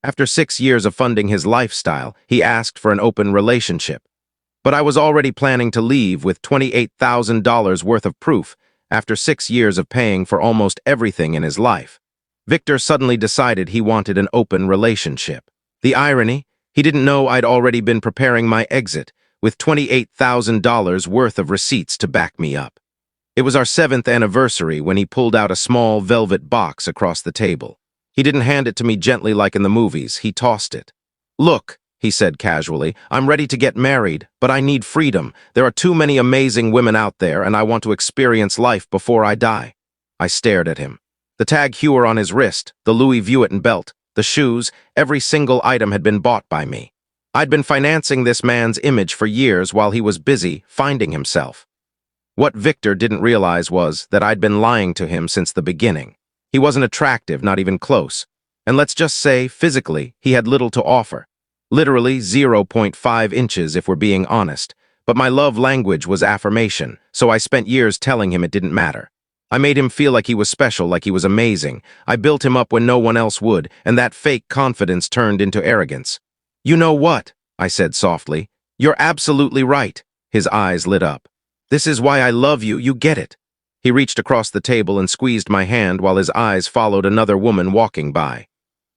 After 6 years of funding his lifestyle, he asked for an open relationship. But I was already planning to leave with $28,000 worth of proof after 6 years of paying for almost everything in his life. Victor suddenly decided he wanted an open relationship. The irony, he didn't know I'd already been preparing my exit with $28,000 worth of receipts to back me up. It was our 7th anniversary when he pulled out a small velvet box across the table. He didn't hand it to me gently like in the movies, he tossed it. "Look," he said casually, "I'm ready to get married, but I need freedom. There are too many amazing women out there, and I want to experience life before I die." I stared at him. The tag heuer on his wrist, the Louis Vuitton belt, the shoes, every single item had been bought by me. I'd been financing this man's image for years while he was busy finding himself. What Victor didn't realize was that I'd been lying to him since the beginning. He wasn't attractive, not even close. And let's just say, physically, he had little to offer. Literally 0.5 inches if we're being honest. But my love language was affirmation, so I spent years telling him it didn't matter. I made him feel like he was special, like he was amazing. I built him up when no one else would, and that fake confidence turned into arrogance. "You know what?" I said softly. "You're absolutely right." His eyes lit up. "This is why I love you, you get it." He reached across the table and squeezed my hand while his eyes followed another woman walking by.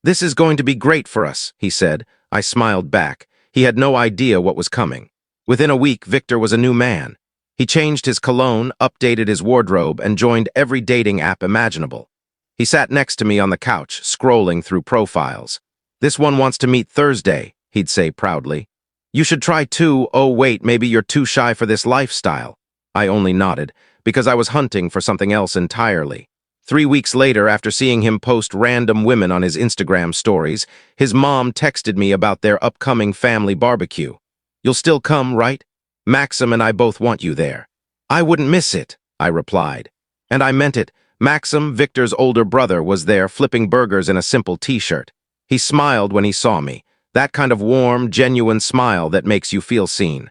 "This is going to be great for us," he said. I smiled back. He had no idea what was coming. Within a week, Victor was a new man. He changed his cologne, updated his wardrobe, and joined every dating app imaginable. He sat next to me on the couch, scrolling through profiles. "This one wants to meet Thursday," he'd say proudly. "You should try too. Oh wait, maybe you're too shy for this lifestyle." I only nodded, because I was hunting for something else entirely. 3 weeks later, after seeing him post random women on his Instagram stories, his mom texted me about their upcoming family barbecue. "You'll still come, right? Maxim and I both want you there." "I wouldn't miss it," I replied. And I meant it. Maxim, Victor's older brother, was there flipping burgers in a simple t-shirt. He smiled when he saw me, that kind of warm, genuine smile that makes you feel seen.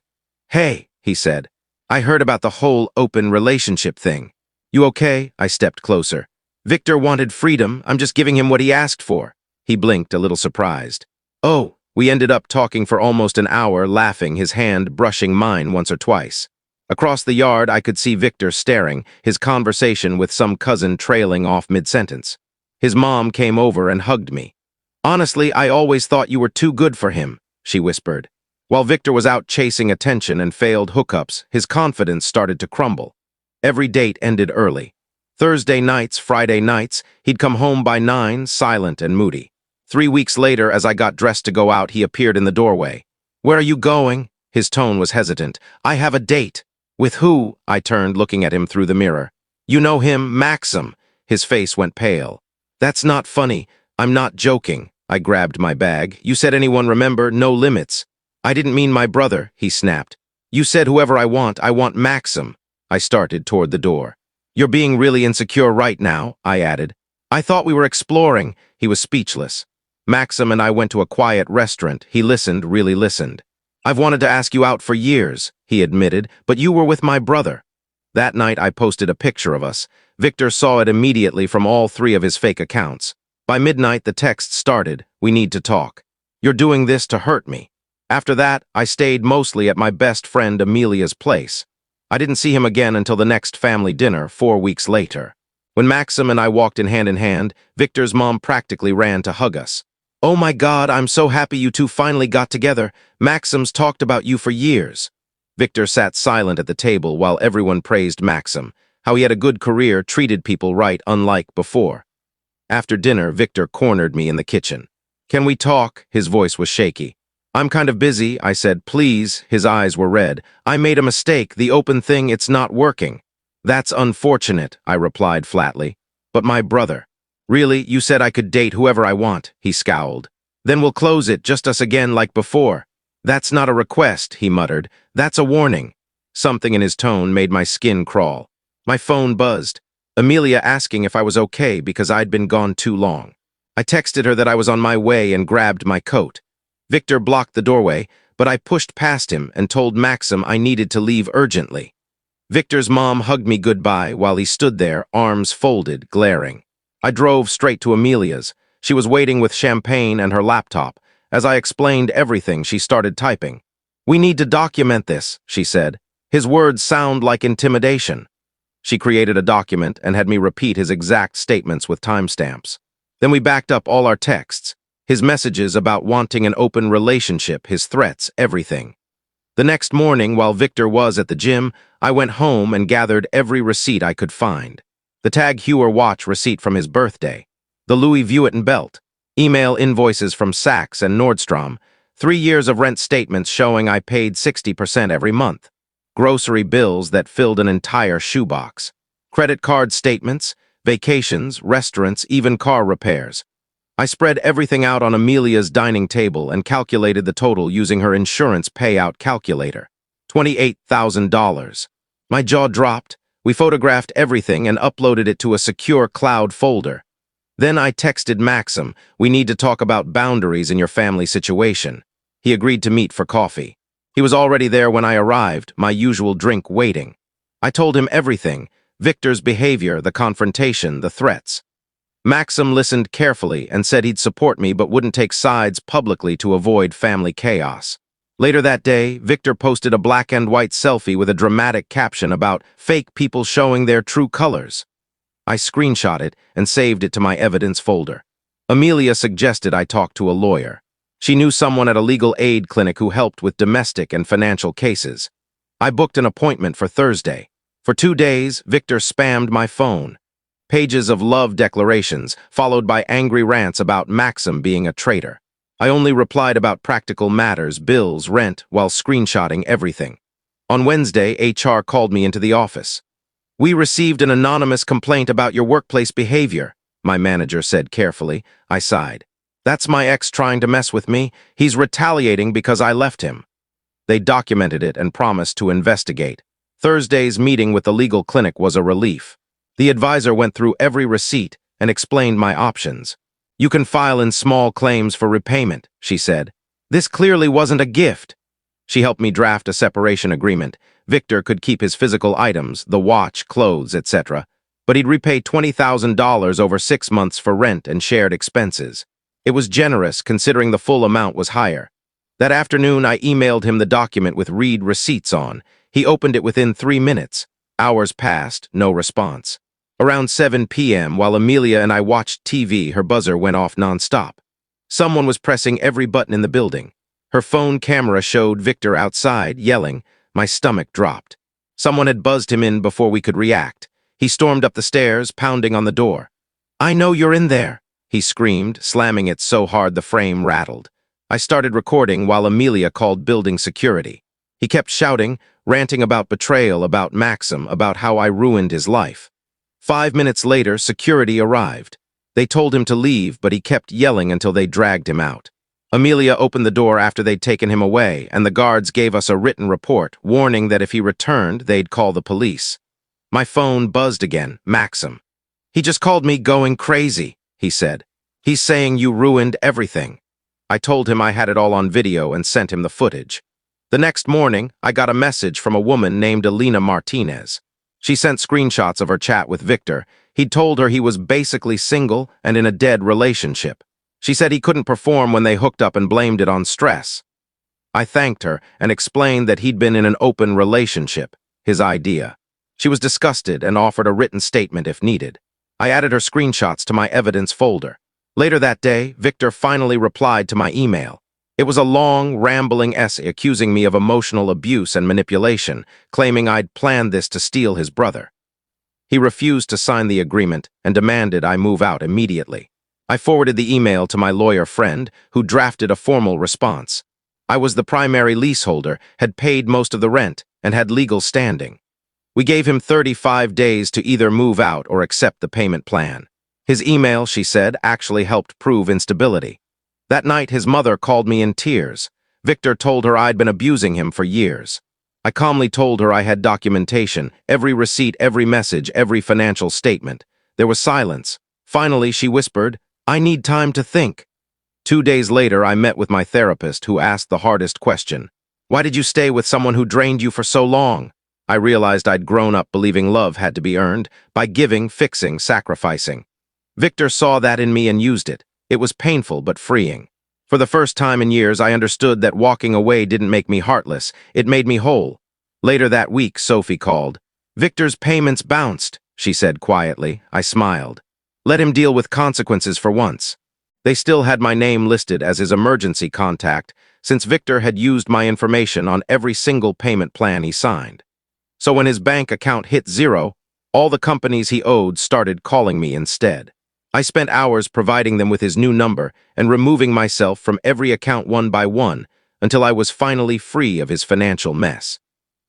"Hey," he said, "I heard about the whole open relationship thing. You okay?" I stepped closer. "Victor wanted freedom. I'm just giving him what he asked for." He blinked, a little surprised. "Oh." We ended up talking for almost an hour, laughing, his hand brushing mine once or twice. Across the yard, I could see Victor staring, his conversation with some cousin trailing off mid-sentence. His mom came over and hugged me. "Honestly, I always thought you were too good for him," she whispered. While Victor was out chasing attention and failed hookups, his confidence started to crumble. Every date ended early. Thursday nights, Friday nights, he'd come home by 9, silent and moody. 3 weeks later, as I got dressed to go out, he appeared in the doorway. "Where are you going?" His tone was hesitant. "I have a date." "With who?" I turned, looking at him through the mirror. "You know him, Maxim." His face went pale. "That's not funny. I'm not joking." I grabbed my bag. "You said anyone, remember? No limits." "I didn't mean my brother," he snapped. "You said whoever I want Maxim." I started toward the door. "You're being really insecure right now," I added. "I thought we were exploring." He was speechless. Maxim and I went to a quiet restaurant. He listened, really listened. "I've wanted to ask you out for years," he admitted, "but you were with my brother." That night, I posted a picture of us. Victor saw it immediately from all 3 of his fake accounts. By midnight, the text started, "We need to talk. You're doing this to hurt me." After that, I stayed mostly at my best friend Amelia's place. I didn't see him again until the next family dinner 4 weeks later. When Maxim and I walked in hand, Victor's mom practically ran to hug us. "Oh my God, I'm so happy you two finally got together. Maxim's talked about you for years." Victor sat silent at the table while everyone praised Maxim, how he had a good career, treated people right, unlike before. After dinner, Victor cornered me in the kitchen. "Can we talk?" His voice was shaky. "I'm kind of busy," I said. "Please." His eyes were red. "I made a mistake. The open thing, it's not working." "That's unfortunate," I replied flatly. "But my brother." "Really? You said I could date whoever I want," he scowled. "Then we'll close it, just us again like before." "That's not a request," he muttered. "That's a warning." Something in his tone made my skin crawl. My phone buzzed. Amelia asking if I was okay because I'd been gone too long. I texted her that I was on my way and grabbed my coat. Victor blocked the doorway, but I pushed past him and told Maxim I needed to leave urgently. Victor's mom hugged me goodbye while he stood there, arms folded, glaring. I drove straight to Amelia's. She was waiting with champagne and her laptop. As I explained everything, she started typing. "We need to document this," she said. "His words sound like intimidation." She created a document and had me repeat his exact statements with timestamps. Then we backed up all our texts, his messages about wanting an open relationship, his threats, everything. The next morning, while Victor was at the gym, I went home and gathered every receipt I could find. The Tag Heuer watch receipt from his birthday, the Louis Vuitton belt, email invoices from Saks and Nordstrom, 3 years of rent statements showing I paid 60% every month, grocery bills that filled an entire shoebox, credit card statements, vacations, restaurants, even car repairs. I spread everything out on Amelia's dining table and calculated the total using her insurance payout calculator. $28,000. My jaw dropped. We photographed everything and uploaded it to a secure cloud folder. Then I texted Maxim, "We need to talk about boundaries in your family situation." He agreed to meet for coffee. He was already there when I arrived, my usual drink waiting. I told him everything, Victor's behavior, the confrontation, the threats. Maxim listened carefully and said he'd support me but wouldn't take sides publicly to avoid family chaos. Later that day, Victor posted a black and white selfie with a dramatic caption about fake people showing their true colors. I screenshot it and saved it to my evidence folder. Amelia suggested I talk to a lawyer. She knew someone at a legal aid clinic who helped with domestic and financial cases. I booked an appointment for Thursday. For 2 days, Victor spammed my phone. Pages of love declarations, followed by angry rants about Maxim being a traitor. I only replied about practical matters, bills, rent, while screenshotting everything. On Wednesday, HR called me into the office. "We received an anonymous complaint about your workplace behavior," my manager said carefully. I sighed. "That's my ex trying to mess with me. He's retaliating because I left him." They documented it and promised to investigate. Thursday's meeting with the legal clinic was a relief. The advisor went through every receipt and explained my options. "You can file in small claims for repayment," she said. "This clearly wasn't a gift." She helped me draft a separation agreement. Victor could keep his physical items, the watch, clothes, etc., but he'd repay $20,000 over 6 months for rent and shared expenses. It was generous, considering the full amount was higher. That afternoon, I emailed him the document with read receipts on. He opened it within 3 minutes. Hours passed, no response. Around 7 p.m., while Amelia and I watched TV, her buzzer went off nonstop. Someone was pressing every button in the building. Her phone camera showed Victor outside, yelling. My stomach dropped. Someone had buzzed him in before we could react. He stormed up the stairs, pounding on the door. "I know you're in there," he screamed, slamming it so hard the frame rattled. I started recording while Amelia called building security. He kept shouting, ranting about betrayal, about Maxim, about how I ruined his life. 5 minutes later, security arrived. They told him to leave, but he kept yelling until they dragged him out. Amelia opened the door after they'd taken him away, and the guards gave us a written report, warning that if he returned, they'd call the police. My phone buzzed again, Maxim. "He just called me going crazy," he said. "He's saying you ruined everything." I told him I had it all on video and sent him the footage. The next morning, I got a message from a woman named Elena Martinez. She sent screenshots of her chat with Victor. He'd told her he was basically single and in a dead relationship. She said he couldn't perform when they hooked up and blamed it on stress. I thanked her and explained that he'd been in an open relationship, his idea. She was disgusted and offered a written statement if needed. I added her screenshots to my evidence folder. Later that day, Victor finally replied to my email. It was a long, rambling essay accusing me of emotional abuse and manipulation, claiming I'd planned this to steal his brother. He refused to sign the agreement and demanded I move out immediately. I forwarded the email to my lawyer friend, who drafted a formal response. I was the primary leaseholder, had paid most of the rent, and had legal standing. We gave him 35 days to either move out or accept the payment plan. His email, she said, actually helped prove instability. That night, his mother called me in tears. Victor told her I'd been abusing him for years. I calmly told her I had documentation, every receipt, every message, every financial statement. There was silence. Finally, she whispered, "I need time to think." 2 days later, I met with my therapist, who asked the hardest question. "Why did you stay with someone who drained you for so long?" I realized I'd grown up believing love had to be earned by giving, fixing, sacrificing. Victor saw that in me and used it. It was painful but freeing. For the first time in years, I understood that walking away didn't make me heartless. It made me whole. Later that week, Sophie called. "Victor's payments bounced," she said quietly. I smiled. Let him deal with consequences for once. They still had my name listed as his emergency contact, since Victor had used my information on every single payment plan he signed. So when his bank account hit zero, all the companies he owed started calling me instead. I spent hours providing them with his new number and removing myself from every account one by one until I was finally free of his financial mess.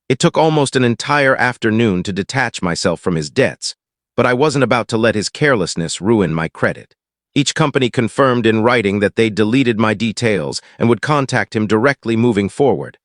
It took almost an entire afternoon to detach myself from his debts, but I wasn't about to let his carelessness ruin my credit. Each company confirmed in writing that they deleted my details and would contact him directly moving forward.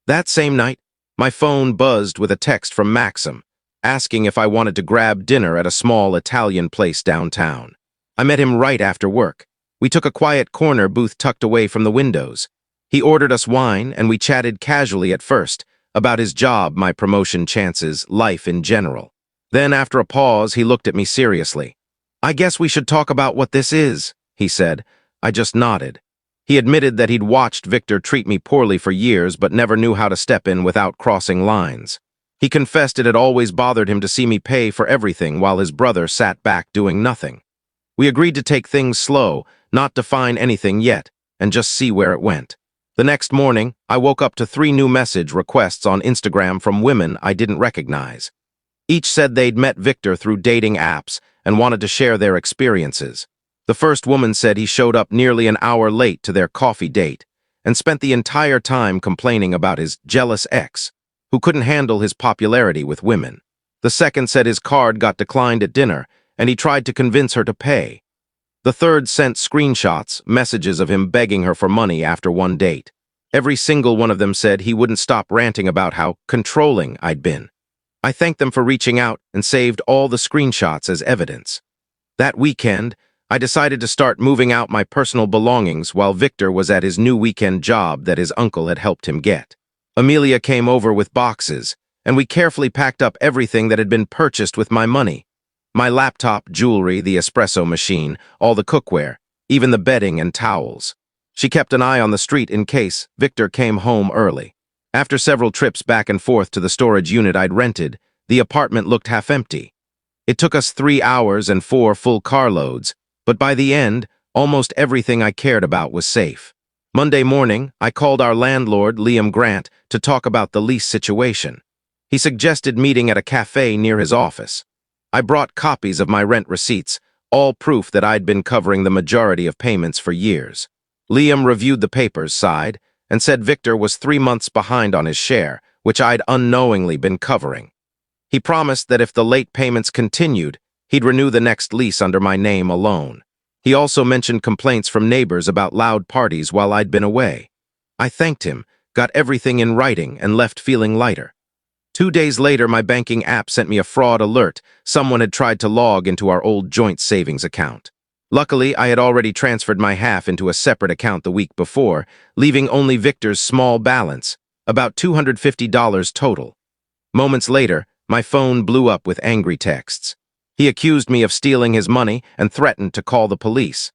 That same night, my phone buzzed with a text from Maxim, asking if I wanted to grab dinner at a small Italian place downtown. I met him right after work. We took a quiet corner booth tucked away from the windows. He ordered us wine, and we chatted casually at first, about his job, my promotion chances, life in general. Then, after a pause, he looked at me seriously. "I guess we should talk about what this is," he said. I just nodded. He admitted that he'd watched Victor treat me poorly for years but never knew how to step in without crossing lines. He confessed it had always bothered him to see me pay for everything while his brother sat back doing nothing. We agreed to take things slow, not define anything yet, and just see where it went. The next morning, I woke up to 3 new message requests on Instagram from women I didn't recognize. Each said they'd met Victor through dating apps and wanted to share their experiences. The first woman said he showed up nearly an hour late to their coffee date and spent the entire time complaining about his jealous ex, who couldn't handle his popularity with women. The second said his card got declined at dinner and he tried to convince her to pay. The third sent screenshots, messages of him begging her for money after one date. Every single one of them said he wouldn't stop ranting about how controlling I'd been. I thanked them for reaching out and saved all the screenshots as evidence. That weekend, I decided to start moving out my personal belongings while Victor was at his new weekend job that his uncle had helped him get. Amelia came over with boxes, and we carefully packed up everything that had been purchased with my money. My laptop, jewelry, the espresso machine, all the cookware, even the bedding and towels. She kept an eye on the street in case Victor came home early. After several trips back and forth to the storage unit I'd rented, the apartment looked half empty. It took us 3 hours and 4 full carloads, but by the end, almost everything I cared about was safe. Monday morning, I called our landlord, Liam Grant, to talk about the lease situation. He suggested meeting at a cafe near his office. I brought copies of my rent receipts, all proof that I'd been covering the majority of payments for years. Liam reviewed the papers, sighed, and said Victor was 3 months behind on his share, which I'd unknowingly been covering. He promised that if the late payments continued, he'd renew the next lease under my name alone. He also mentioned complaints from neighbors about loud parties while I'd been away. I thanked him, got everything in writing, and left feeling lighter. 2 days later, my banking app sent me a fraud alert. Someone had tried to log into our old joint savings account. Luckily, I had already transferred my half into a separate account the week before, leaving only Victor's small balance, about $250 total. Moments later, my phone blew up with angry texts. He accused me of stealing his money and threatened to call the police.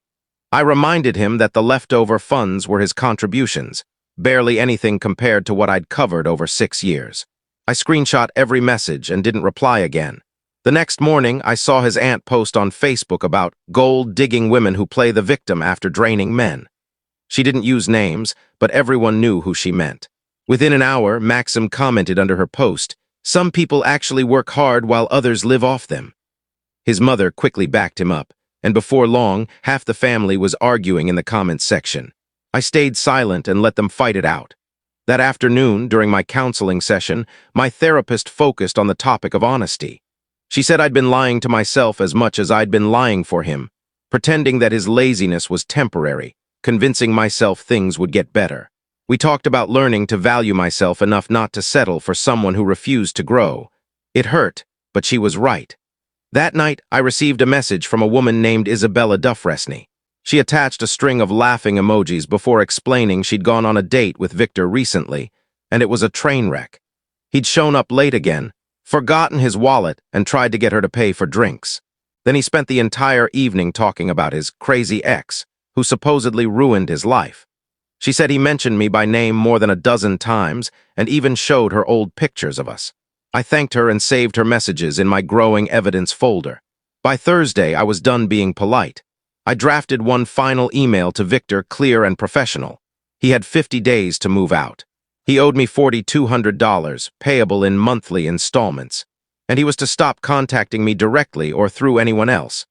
I reminded him that the leftover funds were his contributions, barely anything compared to what I'd covered over 6 years. I screenshot every message and didn't reply again. The next morning, I saw his aunt post on Facebook about gold-digging women who play the victim after draining men. She didn't use names, but everyone knew who she meant. Within an hour, Maxim commented under her post, "Some people actually work hard while others live off them." His mother quickly backed him up, and before long, half the family was arguing in the comments section. I stayed silent and let them fight it out. That afternoon, during my counseling session, my therapist focused on the topic of honesty. She said I'd been lying to myself as much as I'd been lying for him, pretending that his laziness was temporary, convincing myself things would get better. We talked about learning to value myself enough not to settle for someone who refused to grow. It hurt, but she was right. That night, I received a message from a woman named Isabella Dufresne. She attached a string of laughing emojis before explaining she'd gone on a date with Victor recently, and it was a train wreck. He'd shown up late again, forgotten his wallet, and tried to get her to pay for drinks. Then he spent the entire evening talking about his crazy ex, who supposedly ruined his life. She said he mentioned me by name more than a dozen times and even showed her old pictures of us. I thanked her and saved her messages in my growing evidence folder. By Thursday, I was done being polite. I drafted one final email to Victor, clear and professional. He had 50 days to move out. He owed me $4,200, payable in monthly installments, and he was to stop contacting me directly or through anyone else.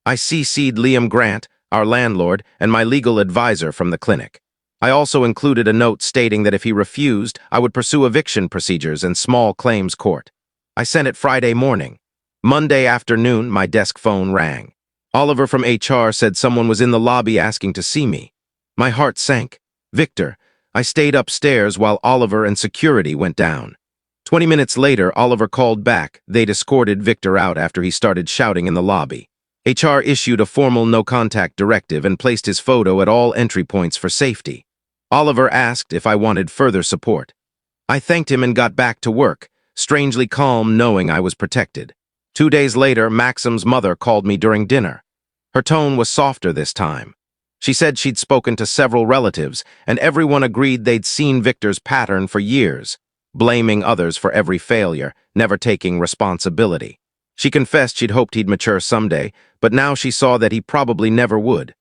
I CC'd Liam Grant, our landlord, and my legal advisor from the clinic. I also included a note stating that if he refused, I would pursue eviction procedures in small claims court. I sent it Friday morning. Monday afternoon, my desk phone rang. Oliver from HR said someone was in the lobby asking to see me. My heart sank. Victor, I stayed upstairs while Oliver and security went down. 20 minutes later, Oliver called back. They'd escorted Victor out after he started shouting in the lobby. HR issued a formal no-contact directive and placed his photo at all entry points for safety. Oliver asked if I wanted further support. I thanked him and got back to work, strangely calm knowing I was protected. 2 days later, Maxim's mother called me during dinner. Her tone was softer this time. She said she'd spoken to several relatives, and everyone agreed they'd seen Victor's pattern for years, blaming others for every failure, never taking responsibility. She confessed she'd hoped he'd mature someday, but now she saw that he probably never would.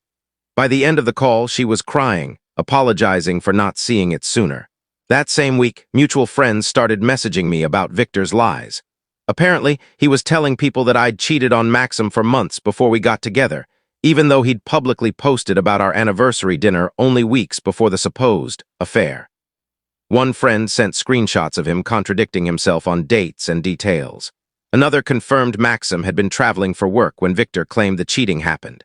By the end of the call, she was crying, apologizing for not seeing it sooner. That same week, mutual friends started messaging me about Victor's lies. Apparently, he was telling people that I'd cheated on Maxim for months before we got together, even though he'd publicly posted about our anniversary dinner only weeks before the supposed affair. One friend sent screenshots of him contradicting himself on dates and details. Another confirmed Maxim had been traveling for work when Victor claimed the cheating happened.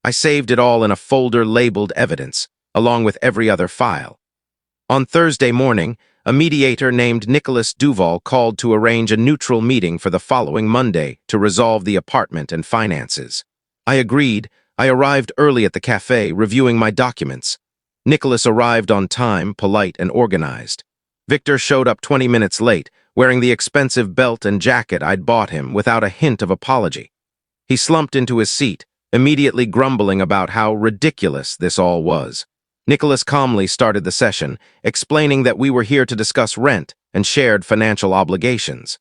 I saved it all in a folder labeled evidence, along with every other file. On Thursday morning, a mediator named Nicholas Duval called to arrange a neutral meeting for the following Monday to resolve the apartment and finances. I agreed. I arrived early at the cafe, reviewing my documents. Nicholas arrived on time, polite and organized. Victor showed up 20 minutes late, wearing the expensive belt and jacket I'd bought him without a hint of apology. He slumped into his seat, immediately grumbling about how ridiculous this all was. Nicholas calmly started the session, explaining that we were here to discuss rent and shared financial obligations.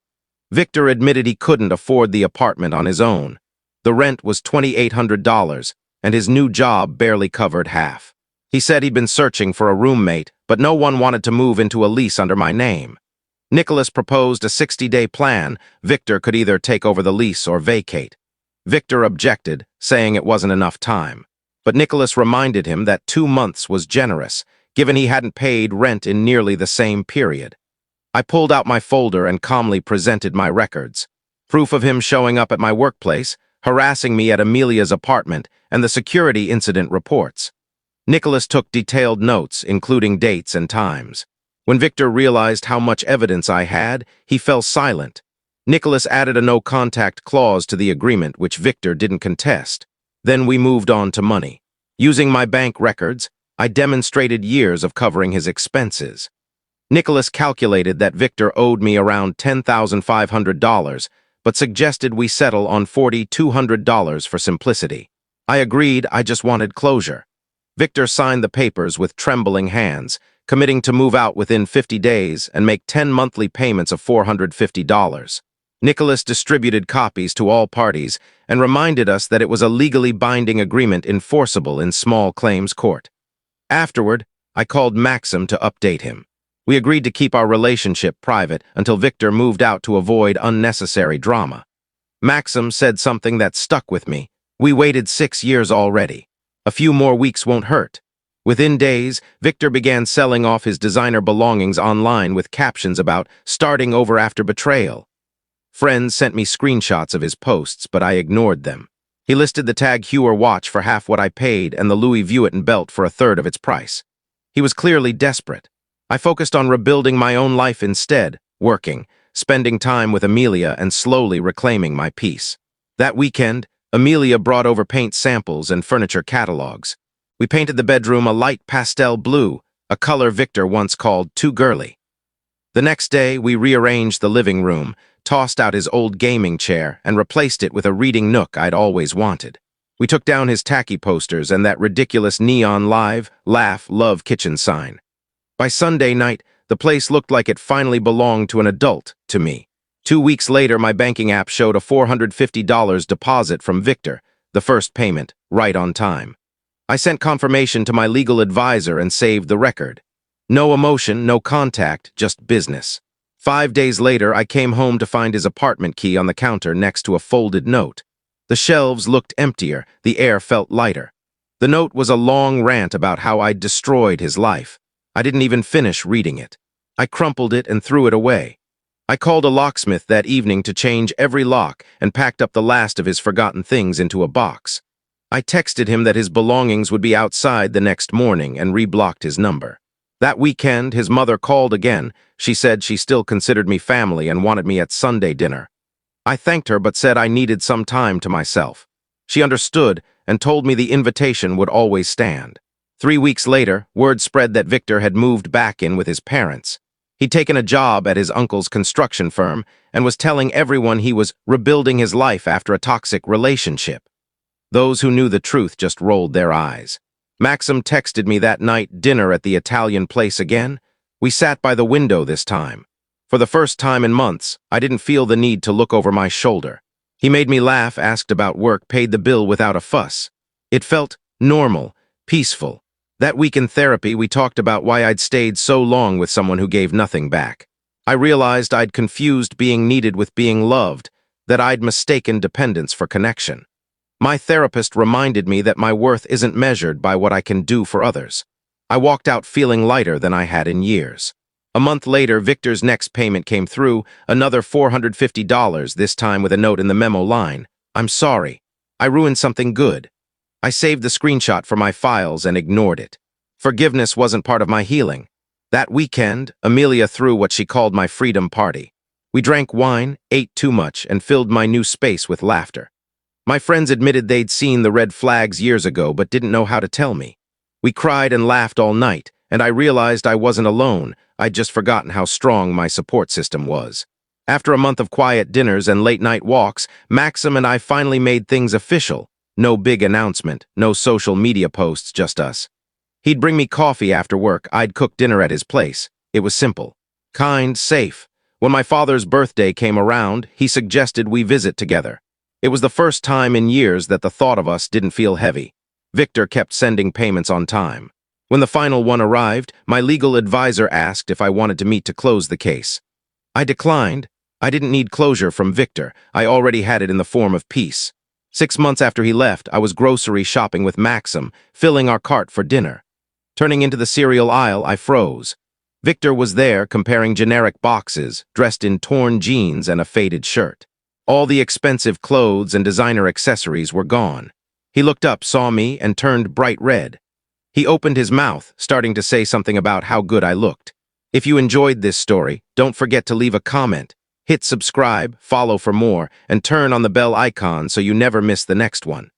Victor admitted he couldn't afford the apartment on his own. The rent was $2,800, and his new job barely covered half. He said he'd been searching for a roommate, but no one wanted to move into a lease under my name. Nicholas proposed a 60-day plan. Victor could either take over the lease or vacate. Victor objected, saying it wasn't enough time. But Nicholas reminded him that 2 months was generous, given he hadn't paid rent in nearly the same period. I pulled out my folder and calmly presented my records. Proof of him showing up at my workplace, harassing me at Amelia's apartment, and the security incident reports. Nicholas took detailed notes, including dates and times. When Victor realized how much evidence I had, he fell silent. Nicholas added a no-contact clause to the agreement, which Victor didn't contest. Then we moved on to money. Using my bank records, I demonstrated years of covering his expenses. Nicholas calculated that Victor owed me around $10,500, but suggested we settle on $4,200 for simplicity. I agreed. I just wanted closure. Victor signed the papers with trembling hands, committing to move out within 50 days and make 10 monthly payments of $450. Nicholas distributed copies to all parties and reminded us that it was a legally binding agreement enforceable in small claims court. Afterward, I called Maxim to update him. We agreed to keep our relationship private until Victor moved out to avoid unnecessary drama. Maxim said something that stuck with me. We waited 6 years already. A few more weeks won't hurt. Within days, Victor began selling off his designer belongings online with captions about starting over after betrayal. Friends sent me screenshots of his posts, but I ignored them. He listed the Tag Heuer watch for half what I paid and the Louis Vuitton belt for a third of its price. He was clearly desperate. I focused on rebuilding my own life instead, working, spending time with Amelia and slowly reclaiming my peace. That weekend, Amelia brought over paint samples and furniture catalogs. We painted the bedroom a light pastel blue, a color Victor once called too girly. The next day, we rearranged the living room, tossed out his old gaming chair, and replaced it with a reading nook I'd always wanted. We took down his tacky posters and that ridiculous neon live, laugh, love kitchen sign. By Sunday night, the place looked like it finally belonged to an adult, to me. 2 weeks later, my banking app showed a $450 deposit from Victor, the first payment, right on time. I sent confirmation to my legal advisor and saved the record. No emotion, no contact, just business. 5 days later, I came home to find his apartment key on the counter next to a folded note. The shelves looked emptier, the air felt lighter. The note was a long rant about how I'd destroyed his life. I didn't even finish reading it. I crumpled it and threw it away. I called a locksmith that evening to change every lock and packed up the last of his forgotten things into a box. I texted him that his belongings would be outside the next morning and reblocked his number. That weekend, his mother called again. She said she still considered me family and wanted me at Sunday dinner. I thanked her but said I needed some time to myself. She understood and told me the invitation would always stand. 3 weeks later, word spread that Victor had moved back in with his parents. He'd taken a job at his uncle's construction firm and was telling everyone he was rebuilding his life after a toxic relationship. Those who knew the truth just rolled their eyes. Maxim texted me that night, dinner at the Italian place again. We sat by the window this time. For the first time in months, I didn't feel the need to look over my shoulder. He made me laugh, asked about work, paid the bill without a fuss. It felt normal, peaceful. That week in therapy, we talked about why I'd stayed so long with someone who gave nothing back. I realized I'd confused being needed with being loved, that I'd mistaken dependence for connection. My therapist reminded me that my worth isn't measured by what I can do for others. I walked out feeling lighter than I had in years. A month later, Victor's next payment came through, another $450, this time with a note in the memo line. I'm sorry. I ruined something good. I saved the screenshot for my files and ignored it. Forgiveness wasn't part of my healing. That weekend, Amelia threw what she called my freedom party. We drank wine, ate too much, and filled my new space with laughter. My friends admitted they'd seen the red flags years ago but didn't know how to tell me. We cried and laughed all night, and I realized I wasn't alone. I'd just forgotten how strong my support system was. After a month of quiet dinners and late-night walks, Maxim and I finally made things official. No big announcement, no social media posts, just us. He'd bring me coffee after work. I'd cook dinner at his place. It was simple, kind, safe. When my father's birthday came around, he suggested we visit together. It was the first time in years that the thought of us didn't feel heavy. Victor kept sending payments on time. When the final one arrived, my legal advisor asked if I wanted to meet to close the case. I declined. I didn't need closure from Victor. I already had it in the form of peace. 6 months after he left, I was grocery shopping with Maxim, filling our cart for dinner. Turning into the cereal aisle, I froze. Victor was there, comparing generic boxes, dressed in torn jeans and a faded shirt. All the expensive clothes and designer accessories were gone. He looked up, saw me, and turned bright red. He opened his mouth, starting to say something about how good I looked. If you enjoyed this story, don't forget to leave a comment. Hit subscribe, follow for more, and turn on the bell icon so you never miss the next one.